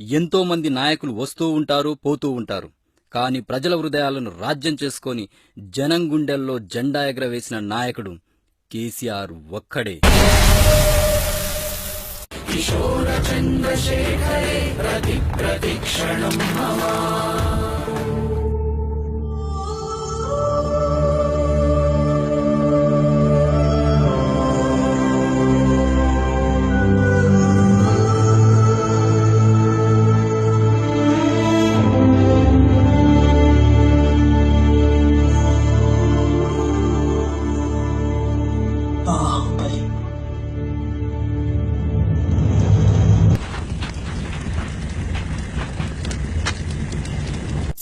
ఎంతో మంది నాయకులు వస్తూ ఉంటారు, పోతూ ఉంటారు. కాని ప్రజల హృదయాలను రాజ్యం చేసుకొని జనం గుండెల్లో జెండా ఎగరవేసిన నాయకుడు కేసీఆర్ ఒక్కడే. కిశోర చంద్రశేఖరే ప్రతి ప్రతిక్షణం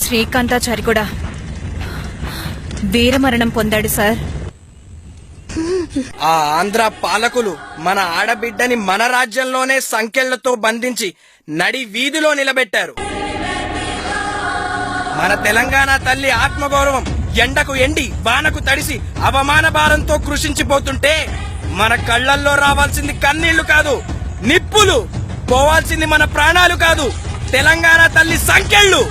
శ్రీకాంతాచారి కూడా వీరమరణం పొందాడు సార్. ఆ ఆంధ్ర పాలకులు మన ఆడబిడ్డని మన రాజ్యంలోనే సంకెళ్లతో బంధించి నడి వీధిలో నిలబెట్టారు. మన తెలంగాణ తల్లి ఆత్మగౌరవం ఎండకు ఎండి వానకు తడిసి అవమాన భారంతో కృషించిపోతుంటే మన కళ్లల్లో రావాల్సింది కన్నీళ్లు కాదు, నిప్పులు. పోవాల్సింది మన ప్రాణాలు కాదు, తెలంగాణ తల్లి సంకెళ్ళు.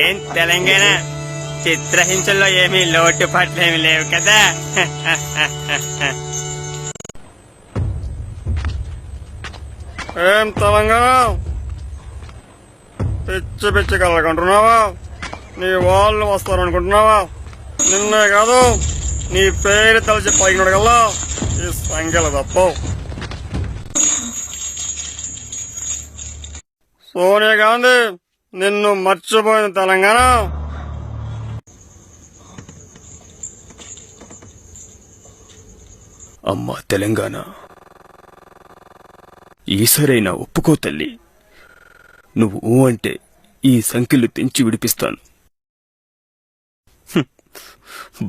ఏం తెలంగాణ చిత్రహింసల్లో ఏమీ లోటుపాట్లేమి లేవు కదా. ఏం తెలంగాణ పిచ్చి పిచ్చి కలగంటున్నావా? నీ వాళ్ళు వస్తారనుకుంటున్నావా? నిన్నే కాదు నీ పేరు తలచి పైకినడు కల్లా ఈ సంఖ్యలు తప్పవు. సోనియా గాంధీ నిన్ను మర్చిపోయిన తెలంగాణ. అమ్మా తెలంగాణ, ఈసారైనా ఒప్పుకో తల్లి. నువ్వు ఊ అంటే ఈ సంఖ్యలు తెంచి విడిపిస్తాను.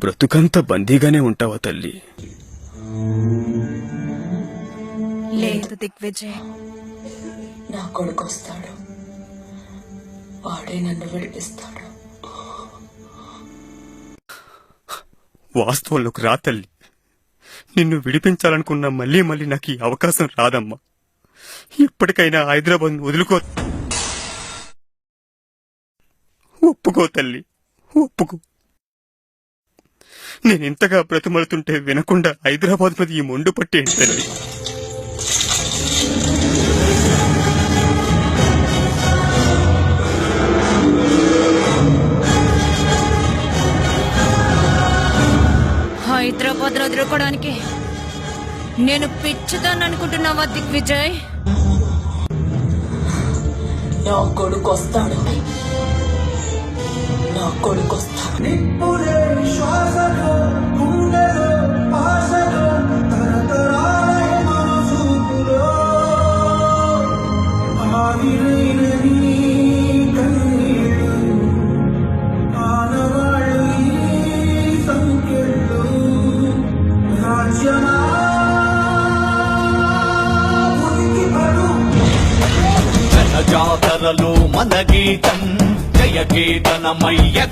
బ్రతుకంతా బందీగానే ఉంటావా తల్లి? లేదు దిగ్విజయ్, నా కొడుకు వస్తాడు, వాడే నన్ను విడిపిస్తాడు. వాస్తవంలోకి రా తల్లి. నిన్ను విడిపించాలనుకున్నా మళ్ళీ మళ్ళీ నాకు ఈ అవకాశం రాదమ్మా. ఇప్పటికైనా హైదరాబాద్ వదులుకో. ఒప్పుకో తల్లి, ఒప్పుకో. నేనింతగా బ్రతిమలుతుంటే వినకుండా హైదరాబాద్ మీద ఈ మొండు పట్టేంటి తల్లి? హైదరాబాద్ వదులుకోవడానికి నేను పిచ్చిదాన్ని అనుకుంటున్నావా దిగ్విజయ్? నా కొడుకు వస్తాడు, నా కొడుకు వస్తాడు. జాతరలో మన గీతం జయ కేతనమయ్యగరాయి.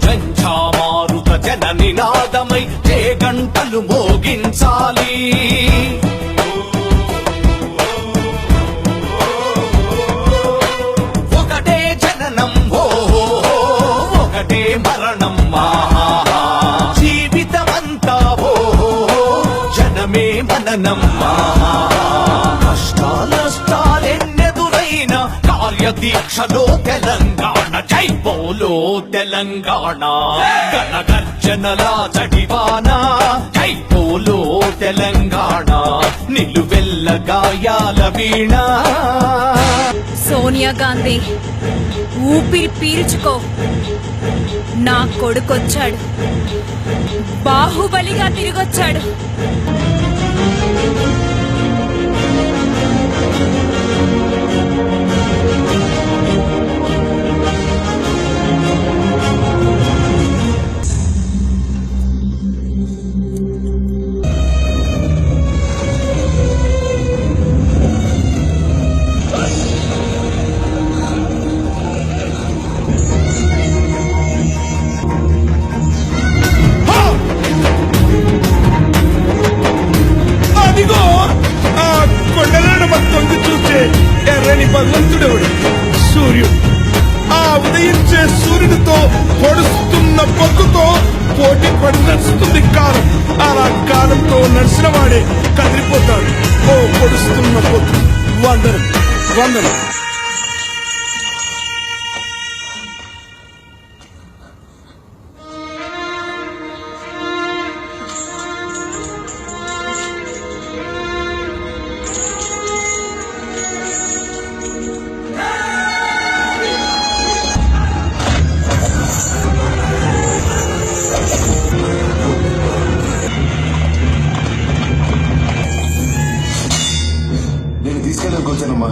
జంఝామారుత జన నినాదమై జే గంటలు మోగించాలి. ఒకటే జననం ఒకటే మరణం, జీవితమంతా దీక్షలో తెలంగాణ జై బోలో తెలంగాణ గణగర్జనల చడివాన జై బోలో తెలంగాణ నిలువెల్ల గాయాల వీణ సోనియా గాంధీ ఊపిరి పీల్చుకో, నా కొడుకొచ్చాడు, బాహుబలిగా తిరిగొచ్చాడు. అదిగో ఆ కొండలను మొత్తం చూస్తే ఎర్రని భగవంతుడెవడు సూర్యుడు. ఆ ఉదయించే సూర్యుడితో పొడుస్తున్న పొక్కుతో పోటీ పడి నడుస్తుంది కాలం. అలా కాలంతో నడిచిన వాడే కదిలిపోతాడు. ఓ పొడుస్తున్న పొక్కు, వందనం వందనం. నేను తీసుకెళ్ళడానికి వచ్చానమ్మా.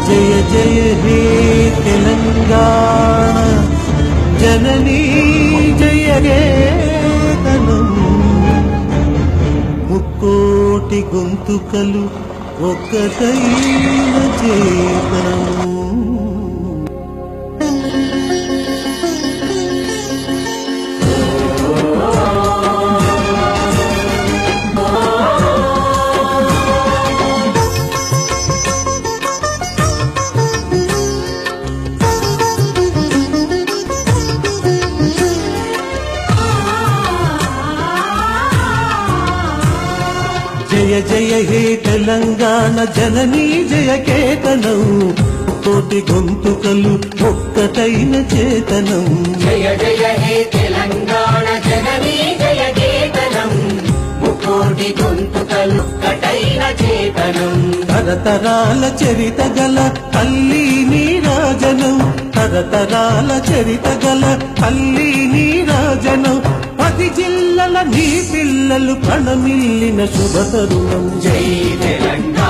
జయ జయ హే తెలంగాణ జననీ జయ గేతనం ముక్కోటి గొంతుకలు ఒక్కటైన చేతనము. జయ జయ హే తెలంగాణ జననీ జయ కేతనం కోటి గొంతుకలు ఒక్కటైన చేతనం. జయ జయ హే తెలంగాణ జననీ జయ కేతనం ముకోటి గొంతుకలు కటైన చేతనం. తరతరాల చరిత గల తల్లి నీరాజనం, తరతరాల చరిత గల తల్లి నీరాజనం. 10 జిల్లల నీ పిల్లలు ప్రణమిల్లిన శుభ తరుణం. జై తెలంగాణ